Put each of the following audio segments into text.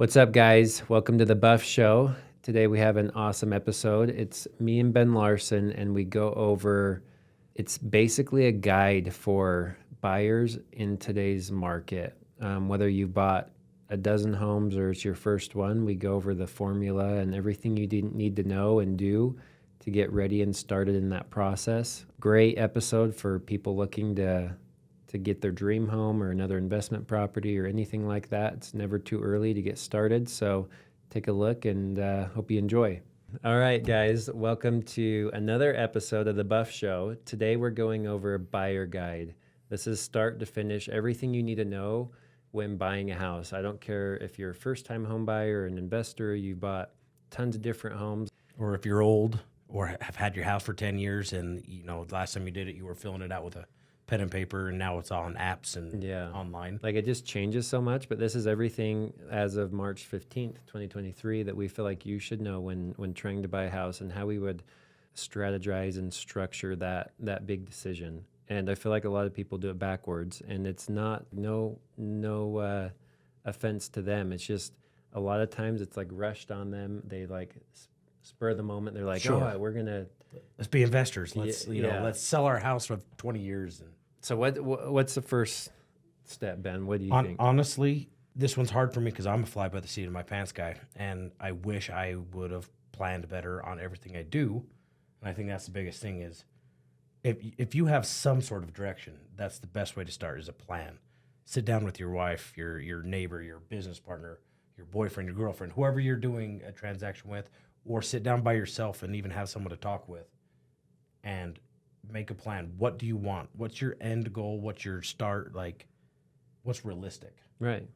What's up, guys? Welcome to the Buff Show. Today we have an awesome episode. It's me and Ben Larson, and we go over it's basically a guide for buyers in today's market. Whether you bought a dozen homes or it's your first one, we go over the formula and everything you didn't need to know and do to get ready and started in that process. Great episode for people looking to get their dream home or another investment property or anything like that. It's never too early to get started. So take a look and hope you enjoy. All right, guys, welcome to another episode of The Buff Show. Today we're going over a buyer guide. This is start to finish, everything you need to know when buying a house. I don't care if you're a first-time home buyer or an investor, you bought tons of different homes. Or if you're old or have had your house for 10 years and, the last time you did it, you were filling it out with a pen and paper, and now it's all on apps and online. Like it just changes so much, but this is everything as of March 15th, 2023 that we feel like you should know when trying to buy a house and how we would strategize and structure that big decision. And I feel like a lot of people do it backwards, and it's not no offense to them. It's just a lot of times it's like rushed on them. They like spur of the moment. They're like, Sure. "Oh, we're gonna Let's be investors. Let's Yeah. let's sell our house for 20 years. And So what's the first step, Ben? What do you think? honestly, this one's hard for me because I'm a fly by the seat of my pants guy, and I wish I would have planned better on everything I do. And I think that's the biggest thing is if you have some sort of direction, that's the best way to start is a plan. Sit down with your wife, your neighbor, your business partner, your boyfriend, your girlfriend, whoever you're doing a transaction with, or sit down by yourself and even have someone to talk with and make a plan. What do you want? What's your end goal? What's your start? Like, what's realistic? Right.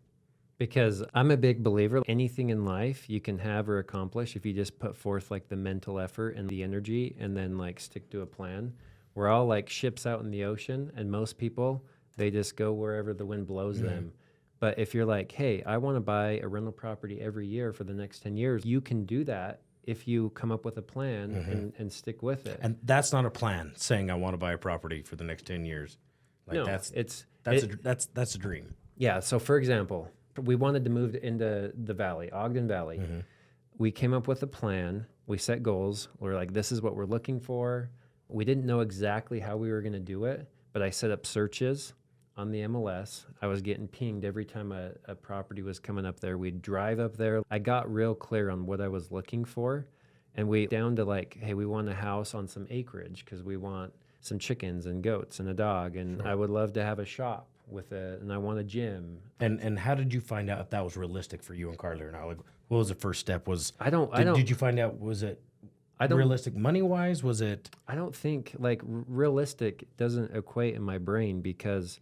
Because I'm a big believer, anything in life you can have or accomplish if you just put forth like the mental effort and the energy and then like stick to a plan. We're all like ships out in the ocean, and most people, they just go wherever the wind blows them. But if you're like, hey, I want to buy a rental property every year for the next 10 years, you can do that if you come up with a plan and stick with it. And that's not a plan saying I want to buy a property for the next 10 years. Like No, that's it's that's a dream. Yeah. So, for example, we wanted to move into the valley, Ogden Valley. We came up with a plan. We set goals. We're like, this is what we're looking for. We didn't know exactly how we were going to do it, but I set up searches on the MLS. I was getting pinged every time a property was coming up there. We'd drive up there. I got real clear on what I was looking for. And we down to like, hey, we want a house on some acreage because we want some chickens and goats and a dog. And I would love to have a shop and I want a gym. And how did you find out if that was realistic for you and Carly or not? Like, what was the first step? Did you find out, was it realistic money-wise? Was it? I don't think like realistic doesn't equate in my brain because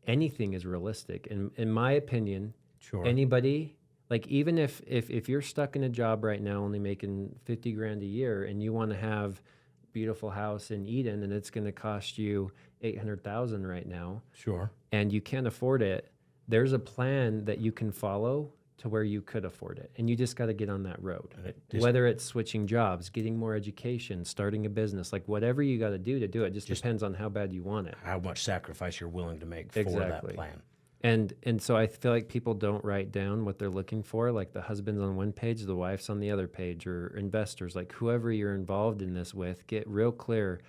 anything is realistic. In my opinion, Sure. anybody, like even if you're stuck in a job right now only making 50 grand a year and you want to have a beautiful house in Eden and it's going to cost you 800,000 right now Sure. and you can't afford it, there's a plan that you can follow to where you could afford it. And you just got to get on that road. Whether it's switching jobs, getting more education, starting a business, like whatever you got to do to do it, just depends on how bad you want it. How much sacrifice you're willing to make for that plan. And so I feel like people don't write down what they're looking for, like the husband's on one page, the wife's on the other page, or investors, like whoever you're involved in this with, get real clear.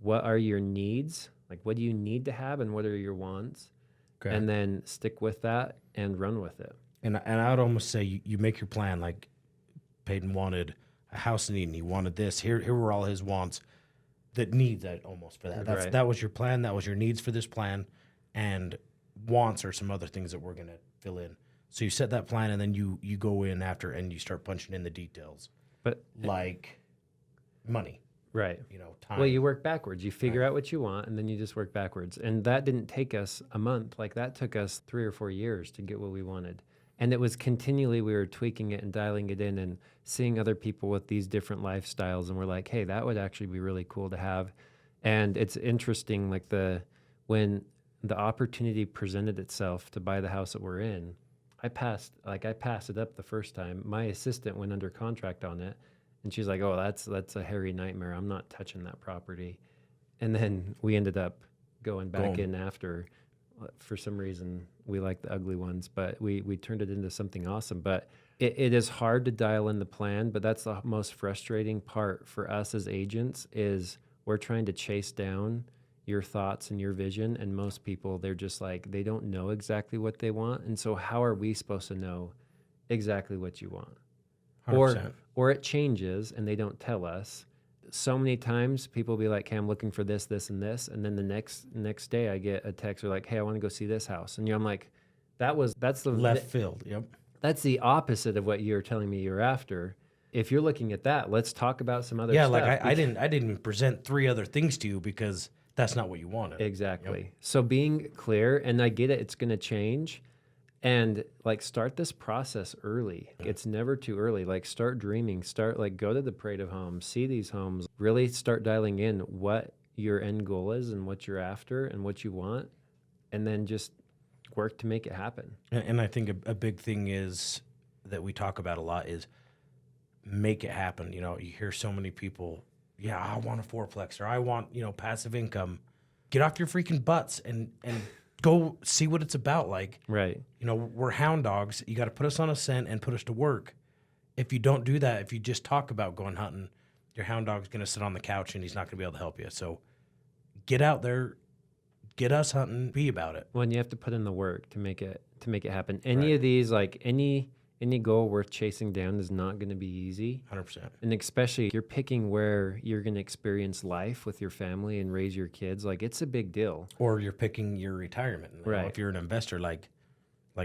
What are your needs? Like what do you need to have and what are your wants? Okay. And then stick with that and run with it. And I would almost say you make your plan like Peyton wanted a house in Eden. He wanted this. Here were all his wants. That needs that almost for that. Right. That was your plan. That was your needs for this plan. And wants are some other things that we're going to fill in. So you set that plan and then you go in after and you start punching in the details. But Like money, right. time. Well, you work backwards. You figure out what you want, and then you just work backwards. And that didn't take us a month. Like that took us 3 or 4 years to get what we wanted. And it was continually, we were tweaking it and dialing it in and seeing other people with these different lifestyles. And we're like, hey, that would actually be really cool to have. And it's interesting, like when the opportunity presented itself to buy the house that we're in, I passed it up the first time. My assistant went under contract on it. And she's like, oh, that's a hairy nightmare. I'm not touching that property. And then we ended up going back in after. For some reason, we like the ugly ones, but we turned it into something awesome. But it is hard to dial in the plan, but that's the most frustrating part for us as agents is we're trying to chase down your thoughts and your vision. And most people, they're just like, they don't know exactly what they want. And so how are we supposed to know exactly what you want? 100%. Or it changes and they don't tell us. So many times people will be like, hey, I'm looking for this, this, and this. And then the next day I get a text or like, hey, I want to go see this house. And I'm like, that's the Left field. Yep. that's the opposite of what you're telling me you're after. If you're looking at that, let's talk about some other stuff. Like I didn't even present 3 other things to you because that's not what you wanted. Exactly. Yep. So being clear, and I get it, it's going to change. And like start this process early. It's never too early. Like start dreaming, go to the parade of homes, see these homes, really start dialing in what your end goal is and what you're after and what you want, and then just work to make it happen. And I think a big thing is that we talk about a lot is make it happen. You know, you hear so many people, yeah, I want a fourplex or I want, passive income. Get off your freaking butts and go see what it's about. Like, Right. We're hound dogs. You got to put us on a scent and put us to work. If you don't do that, if you just talk about going hunting, your hound dog's going to sit on the couch and he's not going to be able to help you. So get out there, get us hunting, be about it. Well, and you have to put in the work to make it happen. Any Right. of these, like any goal worth chasing down is not going to be easy. 100%. And especially if you're picking where you're going to experience life with your family and raise your kids, like it's a big deal. Or you're picking your retirement. Right. If you're an investor like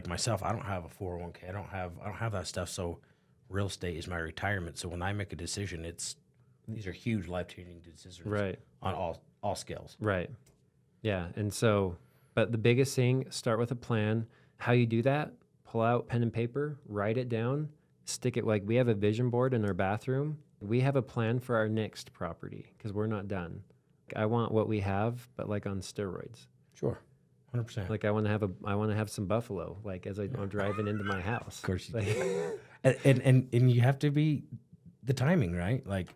myself, I don't have a 401k. I don't have that stuff. So real estate is my retirement. So when I make a decision, these are huge life-changing decisions. Right. On all scales. Right. Yeah. And so, but the biggest thing, start with a plan. How you do that, pull out pen and paper, write it down, stick it. Like we have a vision board in our bathroom. We have a plan for our next property because we're not done. I want what we have, but like on steroids. Sure. 100%. Like I want to have some buffalo, like as I'm driving into my house. Of course you Like, do. And you have to be the timing, right? Like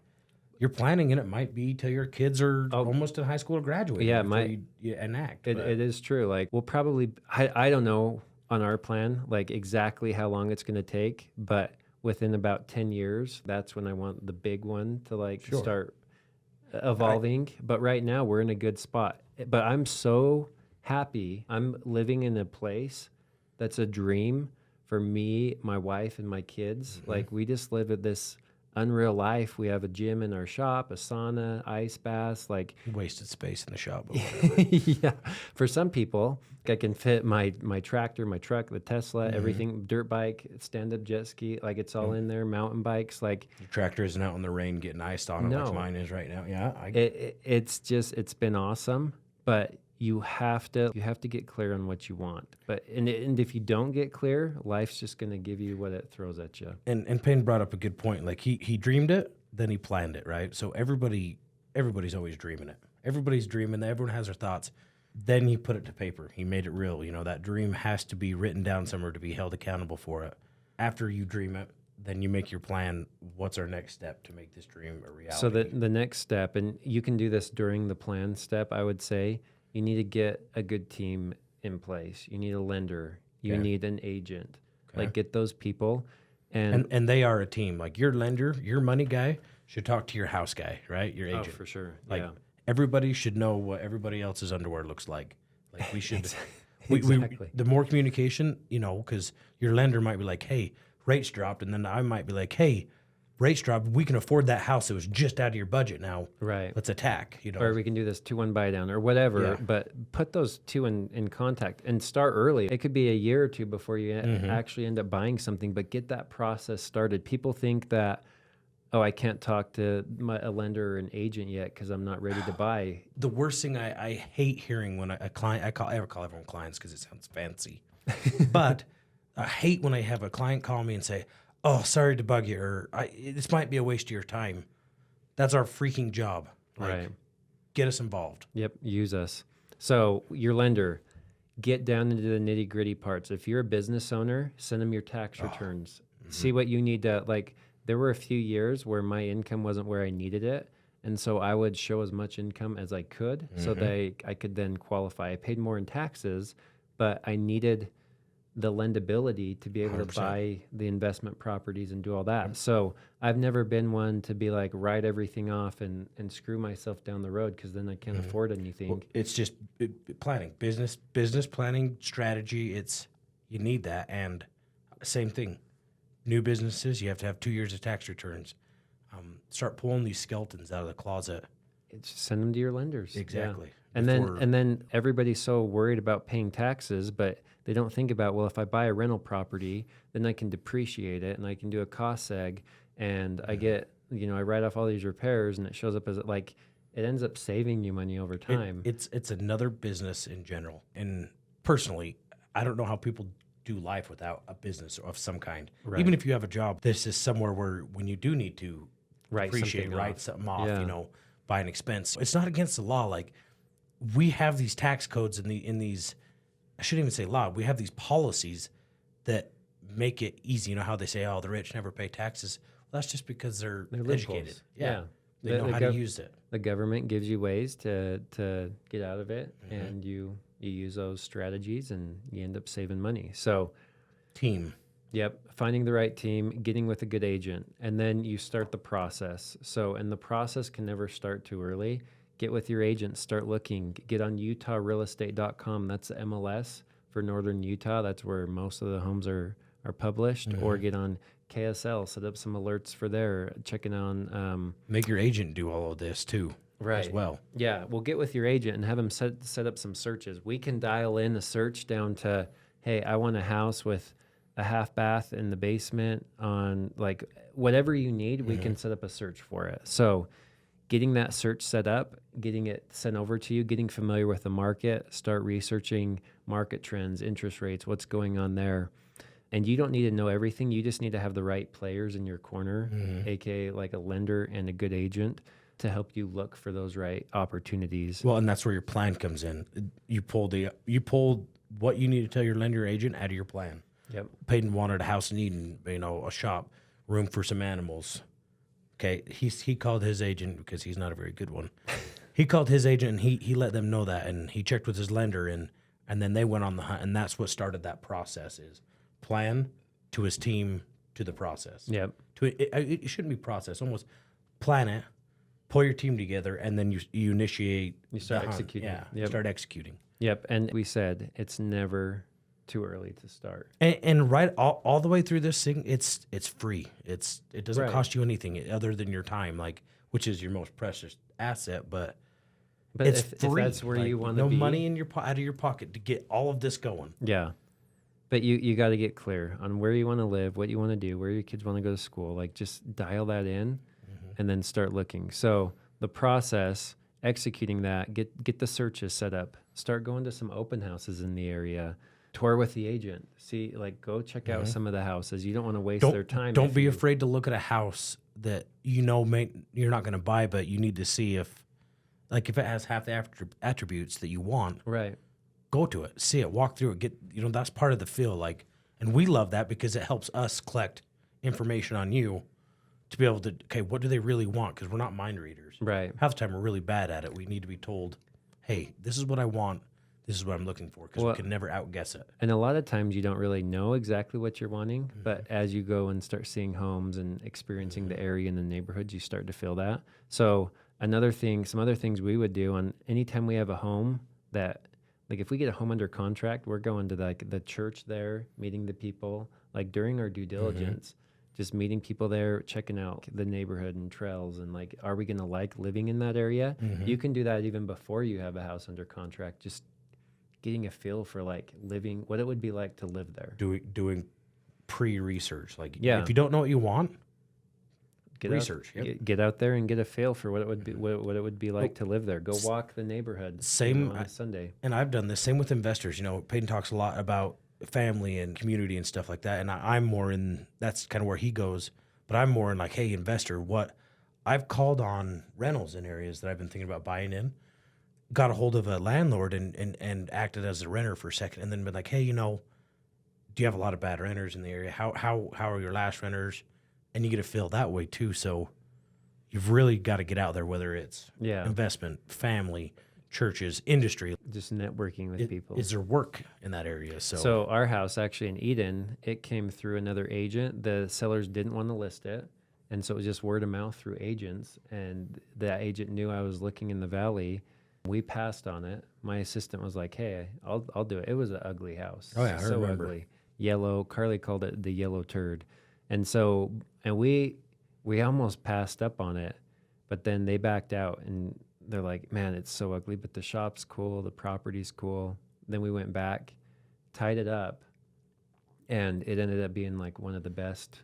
you're planning and it might be till your kids are almost in high school or graduating. Yeah, before you enact. it is true. Like we'll probably, I don't know on our plan, like exactly how long it's going to take, but within about 10 years, that's when I want the big one to like Sure. start evolving. But right now we're in a good spot. But I'm so happy. I'm living in a place that's a dream for me, my wife, and my kids. Mm-hmm. Like we just live at this unreal life. We have a gym in our shop, a sauna, ice baths, like Wasted space in the shop. But whatever. yeah. For some people, I can fit my tractor, my truck, the Tesla, Mm-hmm. everything, dirt bike, stand-up jet ski, like it's all in there, mountain bikes, like Your tractor isn't out in the rain getting iced on it No. like mine is right now. Yeah. it's been awesome, but you have to get clear on what you want. But and if you don't get clear, life's just going to give you what it throws at you. And Payne brought up a good point. Like he dreamed it, then he planned it, right? So everybody's always dreaming it. Everybody's dreaming. Everyone has their thoughts. Then he put it to paper. He made it real. That dream has to be written down somewhere to be held accountable for it. After you dream it, then you make your plan. What's our next step to make this dream a reality? So the next step, and you can do this during the plan step, I would say, you need to get a good team in place. You need a lender. You Okay. need an agent. Okay. Like get those people. And And they are a team. Like your lender, your money guy should talk to your house guy, right? Your oh, agent. for sure. Like yeah. everybody should know what everybody else's underwear looks like. Like we should. Exactly. The more communication, because your lender might be like, "Hey, rates dropped," and then I might be like, "Hey, rates dropped. We can afford that house. It was just out of your budget now. Right. Let's attack." Or we can do this 2-1 buy down or whatever. Yeah. But put those two in contact and start early. It could be a year or two before you actually end up buying something, but get that process started. People think that, oh, I can't talk to a lender or an agent yet because I'm not ready to buy. The worst thing I hate hearing when a client, I ever call everyone clients because it sounds fancy, but I hate when I have a client call me and say, "Oh, sorry to bug you," or "This might be a waste of your time." That's our freaking job. Like, Right. get us involved. Yep, use us. So your lender, get down into the nitty gritty parts. If you're a business owner, send them your tax returns. See what you need to like. There were a few years where my income wasn't where I needed it, And so I would show as much income as I could so that I could then qualify. I paid more in taxes, but I needed the lendability to be able to 100%. buy the investment properties and do all that. So I've never been one to be like write everything off and screw myself down the road because then I can't afford anything. Well, it's just planning, business planning, strategy. You need that. And same thing, new businesses, you have to have 2 years of tax returns. Start pulling these skeletons out of the closet. It's send them to your lenders. Yeah. Exactly. And then everybody's so worried about paying taxes, but they don't think about, well, if I buy a rental property, then I can depreciate it and I can do a cost seg and I get, I write off all these repairs and it shows up as like it ends up saving you money over time. It's another business in general. And personally, I don't know how people do life without a business of some kind. Right. Even if you have a job, this is somewhere where when you do need to appreciate, write something off, Yeah. Buy an expense. It's not against the law. Like we have these tax codes in these, I shouldn't even say law. We have these policies that make it easy. You know how they say, oh, the rich never pay taxes. Well, that's just because they're educated. loopholes. Yeah. They The- know the how to use it. The government gives you ways to get out of it, and you use those strategies, and you end up saving money. So, Team. yep, finding the right team, getting with a good agent, and then you start the process. So, and the process can never start too early. Get with your agent, start looking, get on utahrealestate.com. That's the MLS for Northern Utah. That's where most of the homes are published, or get on KSL, set up some alerts for there, checking on Make your agent do all of this too. Right. As well. Yeah, well, get with your agent and have them set up some searches. We can dial in a search down to, hey, I want a house with a half bath in the basement on like whatever you need. We can set up a search for it. So getting that search set up, getting it sent over to you, getting familiar with the market, start researching market trends, interest rates, what's going on there. And you don't need to know everything. You just need to have the right players in your corner, aka like a lender and a good agent, to help you look for those right opportunities. Well, and that's where your plan comes in. You pulled what you need to tell your lender agent out of your plan. Yep. Peyton wanted a house in Eden, a shop, room for some animals. Okay, he called his agent because he's not a very good one. He called his agent and he let them know that, and he checked with his lender, and then they went on the hunt, and that's what started that process. Is plan to his team to the process. Yep. It shouldn't be process. Almost plan it, pull your team together, and then you initiate. You start the hunt. executing. Yeah, Yep. start executing. Yep. And we said it's never too early to start. And right all the way through this thing, it's free. It doesn't Right. cost you anything other than your time, which is your most precious asset. But But it's if free. that's where you want to no be, money in out of your pocket to get all of this going. yeah. But you got to get clear on where you want to live, what you want to do, where your kids want to go to school. Like just dial that in, and then start looking. So the process, executing that, get the searches set up, start going to some open houses in the area, tour with the agent, see go check out some of the houses. You don't want to waste their time. Don't if be you- afraid to look at a house that you're not going to buy, but you need to see if it has half the attributes that you want. Right. Go to it, see it, walk through it, that's part of the feel. And we love that because it helps us collect information on you to be able to, okay, what do they really want? Because we're not mind readers. Right. Half the time we're really bad at it. We need to be told, hey, this is what I want. This is what I'm looking for, because Well- we can never outguess it. And a lot of times you don't really know exactly what you're wanting, but as you go and start seeing homes and experiencing the area and the neighborhoods, you start to feel that. So some other things we would do on anytime we have a home that, if we get a home under contract, we're going to the church there, meeting the people, during our due diligence, just meeting people there, checking out the neighborhood and trails, and are we going to like living in that area? You can do that even before you have a house under contract, just getting a feel for living, what it would be like to live there. Doing pre-research. Yeah. If you don't know what you want, Get research. Out, Yep. get out there and get a feel for what it would be, what it would be like to live there. Go walk the neighborhood. Same- on a Sunday. and I've done this, same with investors. Peyton talks a lot about family and community and stuff like that. And I'm more in, that's kind of where he goes, but I'm more in hey, investor, what I've called on rentals in areas that I've been thinking about buying in, got a hold of a landlord and acted as a renter for a second, and then been like, hey, do you have a lot of bad renters in the area? How are your last renters? And you get a feel that way too. So, you've really got to get out there, whether it's Yeah. investment, family, churches, industry. Just networking with people. Is there work in that area? So our house actually in Eden, it came through another agent. The sellers didn't want to list it. And so it was just word of mouth through agents. And that agent knew I was looking in the valley. We passed on it. My assistant was like, hey, I'll do it. It was an ugly house. Oh, yeah, I so remember. ugly. Yellow. Carly called it the yellow turd. And so, and we almost passed up on it, but then they backed out and they're like, man, it's so ugly, but the shop's cool. The property's cool. Then we went back, tied it up, and it ended up being like one of the best.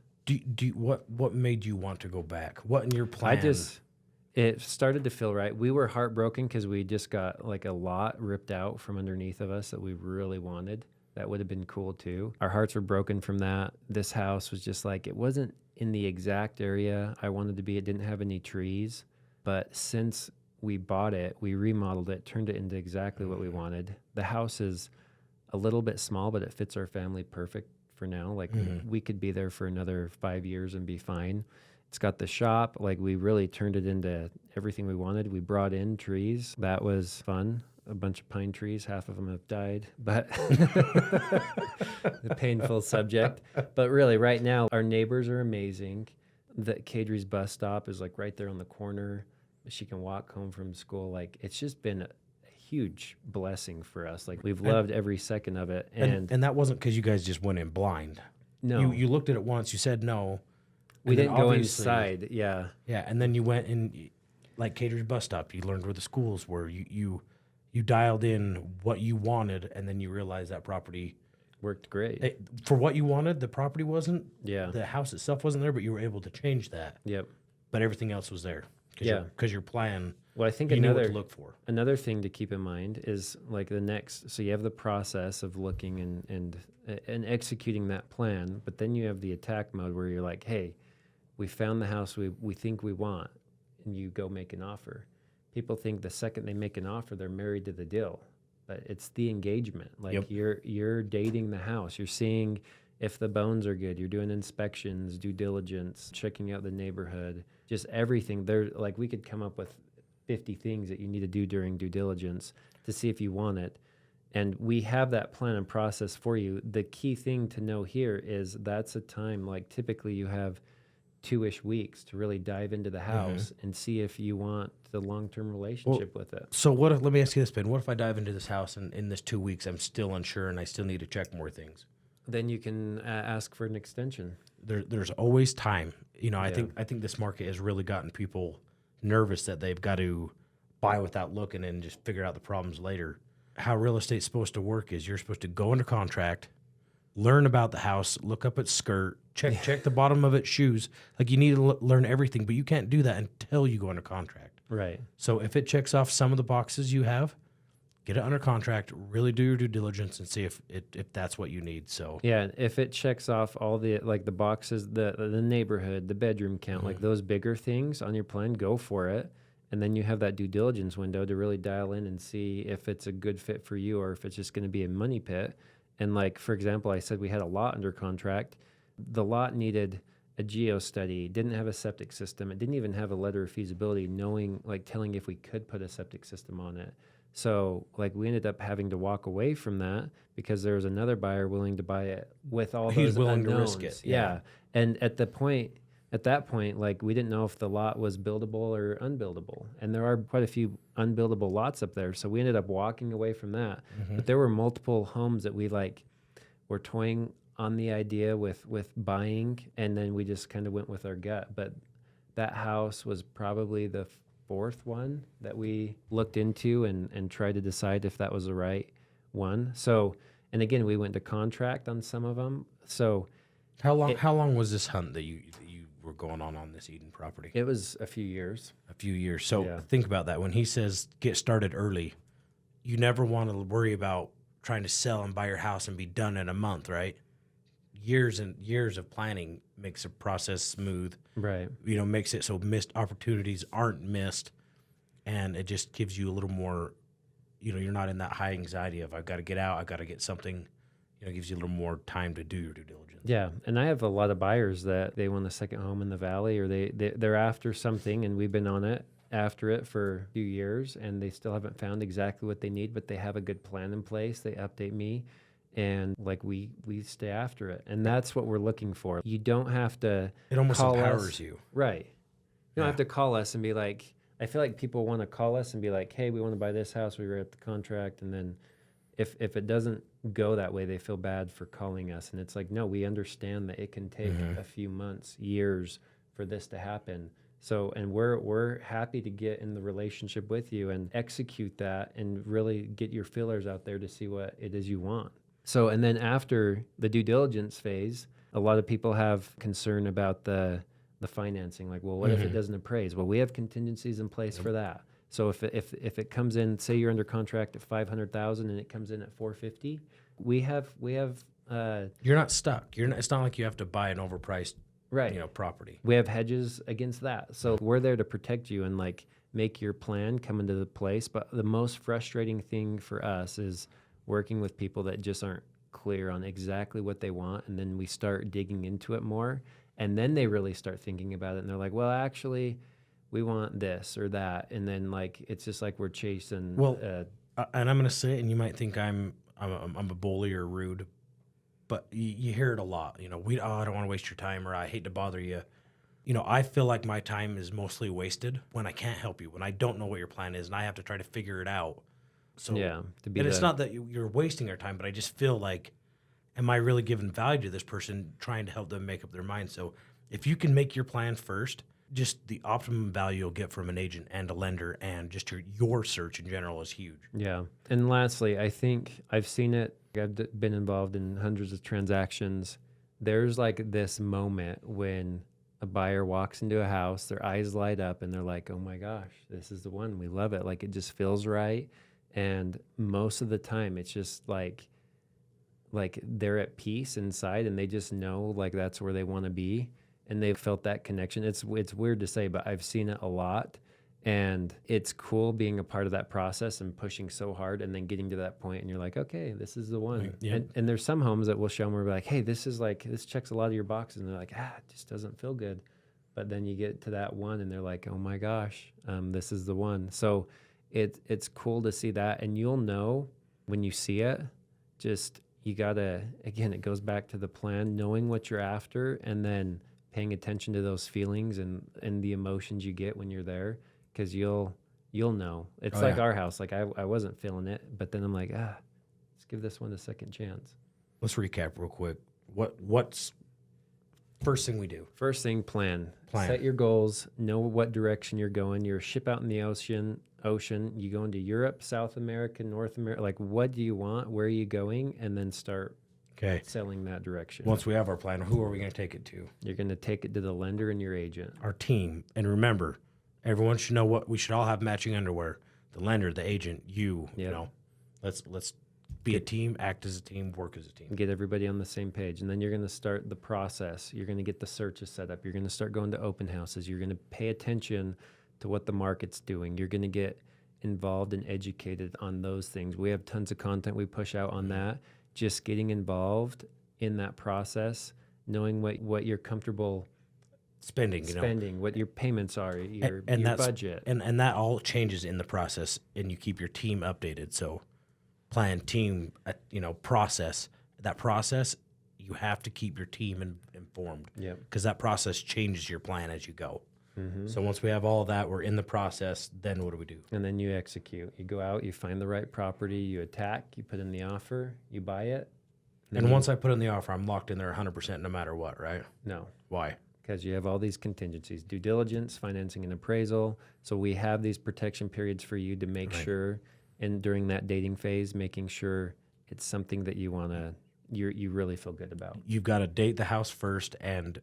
What made you want to go back? What in your plan? It started to feel right. We were heartbroken because we just got like a lot ripped out from underneath of us that we really wanted. That would have been cool too. Our hearts were broken from that. This house was just like, it wasn't in the exact area I wanted to be. It didn't have any trees. But since we bought it, we remodeled it, turned it into exactly what we wanted. The house is a little bit small, but it fits our family perfect for now. Like we could be there for another 5 years and be fine. It's got the shop. Like we really turned it into everything we wanted. We brought in trees. That was fun. A bunch of pine trees. Half of them have died, but the painful subject. But really, right now, our neighbors are amazing. The Kadri's bus stop is like right there on the corner. She can walk home from school. Like it's just been a huge blessing for us. Like we've loved every second of it. And that wasn't because you guys just went in blind. No, You looked at it once. You said no. we and then didn't go obviously- inside. Yeah. Yeah, and then you went and like Cater's bus stop. You learned where the schools were. You dialed in what you wanted, and then you realized that property Worked great. for what you wanted. The property wasn't. Yeah. The house itself wasn't there, but you were able to change that. Yep. But everything else was there. Yeah. Because your plan. Well, I think You knew what another to look for. another thing to keep in mind is like the next. So you have the process of looking and executing that plan, but then you have the attack mode where you're like, hey, we found the house we think we want, and you go make an offer. People think the second they make an offer, they're married to the deal, but it's the engagement. Like Yep. you're dating the house. You're seeing if the bones are good. You're doing inspections, due diligence, checking out the neighborhood, just everything. There, like we could come up with 50 things that you need to do during due diligence to see if you want it. And we have that plan and process for you. The key thing to know here is that's a time, like typically you have 2-ish weeks to really dive into the house and see if you want the long-term relationship with it. So what? Let me ask you this, Ben. What if I dive into this house and in this 2 weeks I'm still unsure and I still need to check more things? Then you can ask for an extension. There's always time. You know, I Yeah. think this market has really gotten people nervous that they've got to buy without looking and just figure out the problems later. How real estate's supposed to work is you're supposed to go under contract, learn about the house, look up its skirt, check the bottom of its shoes. Like you need to learn everything, but you can't do that until you go under contract. Right. So if it checks off some of the boxes you have, get it under contract, really do your due diligence and see if that's what you need. So Yeah, if it checks off all the like the boxes, the neighborhood, the bedroom count, like those bigger things on your plan, go for it. And then you have that due diligence window to really dial in and see if it's a good fit for you or if it's just going to be a money pit. And like, for example, I said we had a lot under contract. The lot needed a geo study, didn't have a septic system. It didn't even have a letter of feasibility telling if we could put a septic system on it. So like we ended up having to walk away from that because there was another buyer willing to buy it with all He's those willing to unknowns. risk it, Yeah. yeah. And at that point, like we didn't know if the lot was buildable or unbuildable. And there are quite a few unbuildable lots up there. So we ended up walking away from that. But there were multiple homes that we were toying on the idea with buying. And then we just kind of went with our gut. But that house was probably the fourth one that we looked into and tried to decide if that was the right one. So, and again, we went to contract on some of them. So how long was this hunt that you were going on this Eden property? it was a few years. A few years. So Yeah. think about that. When he says get started early, you never want to worry about trying to sell and buy your house and be done in a month, right? Years and years of planning makes a process smooth. Right. You know, makes it so missed opportunities aren't missed, and it just gives you a little more. You know, you're not in that high anxiety of I've got to get out, I've got to get something. it gives you a little more time to do your due diligence. Yeah, and I have a lot of buyers that they want a second home in the valley, or they're after something, and we've been on it after it for a few years, and they still haven't found exactly what they need, but they have a good plan in place. They update me, and like we stay after it, and that's what we're looking for. You don't have to. It almost call empowers us, you. right? You don't Yeah. have to call us and be like. I feel like people want to call us and be like, "Hey, we want to buy this house. We were at the contract," and then if it doesn't go that way, they feel bad for calling us. And it's like, no, we understand that it can take a few months, years for this to happen. So, and we're happy to get in the relationship with you and execute that and really get your fillers out there to see what it is you want. So, and then after the due diligence phase, a lot of people have concern about the financing. Like, well, what if it doesn't appraise? Well, we have contingencies in place for that. So if it comes in, say you're under contract at 500,000 and it comes in at 450, we have You're not stuck. It's not like you have to buy an overpriced right. property. We have hedges against that. So we're there to protect you and like make your plan come into the place. But the most frustrating thing for us is working with people that just aren't clear on exactly what they want, and then we start digging into it more, and then they really start thinking about it, and they're like, well, actually, we want this or that, and then like it's just like we're chasing. Well, and I'm gonna say it, and you might think I'm a bully or rude, but you hear it a lot. I don't want to waste your time, or I hate to bother you. I feel like my time is mostly wasted when I can't help you, when I don't know what your plan is, and I have to try to figure it out. So yeah, to be and it's not that you're wasting our time, but I just feel like, am I really giving value to this person, trying to help them make up their mind? So if you can make your plan first, just the optimum value you'll get from an agent and a lender, and just your search in general is huge. Yeah. And lastly, I think I've seen it. I've been involved in hundreds of transactions. There's like this moment when a buyer walks into a house, their eyes light up, and they're like, oh my gosh, this is the one. We love it. Like, it just feels right. And most of the time, it's just like they're at peace inside, and they just know like that's where they want to be. And they've felt that connection. It's weird to say, but I've seen it a lot. And it's cool being a part of that process and pushing so hard and then getting to that point and you're like, okay, this is the one. Yeah. And there's some homes that we'll show them where we're like, hey, this checks a lot of your boxes. And they're like, it just doesn't feel good. But then you get to that one and they're like, oh my gosh, this is the one. So it's cool to see that. And you'll know when you see it, just you gotta, again, it goes back to the plan, knowing what you're after, and then paying attention to those feelings and the emotions you get when you're there, because you'll know. It's our house. Like I wasn't feeling it, but then I'm like, let's give this one a second chance. Let's recap real quick. What's first thing we do? First thing, plan. Set your goals. Know what direction you're going. You're a ship out in the ocean. You go into Europe, South America, North America. Like, what do you want? Where are you going? And then start selling that direction. Once we have our plan, who are we going to take it to? You're going to take it to the lender and your agent. Our team. And remember, everyone should know what we should all have matching underwear. The lender, the agent, you know. Let's be a team, act as a team, work as a team. Get everybody on the same page. And then you're going to start the process. You're going to get the searches set up. You're going to start going to open houses. You're going to pay attention to what the market's doing. You're going to get involved and educated on those things. We have tons of content we push out on that. Just getting involved in that process, knowing what you're comfortable spending, what your payments are, your budget. And that all changes in the process, and you keep your team updated. So plan, team, process. That process, you have to keep your team informed. Yeah. Because that process changes your plan as you go. Mm-hmm. So once we have all that, we're in the process, then what do we do? And then you execute. You go out, you find the right property, you attack, you put in the offer, you buy it. And once I put in the offer, I'm locked in there 100% no matter what, right? No. Why? Because you have all these contingencies, due diligence, financing and appraisal. So we have these protection periods for you to make sure, and during that dating phase, making sure it's something that you want to, you really feel good about. You've got to date the house first, and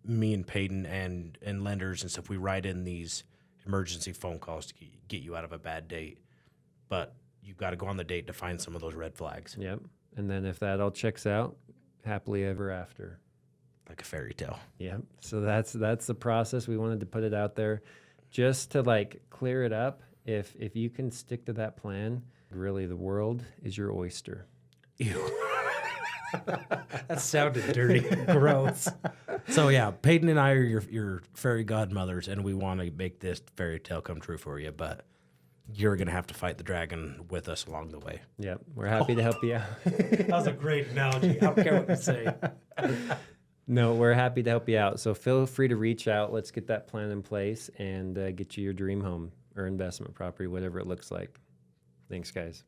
me and Peyton and lenders and stuff, we write in these emergency phone calls to get you out of a bad date. But you've got to go on the date to find some of those red flags. Yep. And then if that all checks out, happily ever after. Like a fairy tale. Yep. So that's the process. We wanted to put it out there just to like clear it up. If you can stick to that plan, really the world is your oyster. Ew. That sounded dirty, gross. So yeah, Peyton and I are your fairy godmothers, and we want to make this fairy tale come true for you. But you're gonna have to fight the dragon with us along the way. Yep, we're happy to help you out. That was a great analogy. I don't care what you say. No, we're happy to help you out. So feel free to reach out. Let's get that plan in place and get you your dream home or investment property, whatever it looks like. Thanks, guys.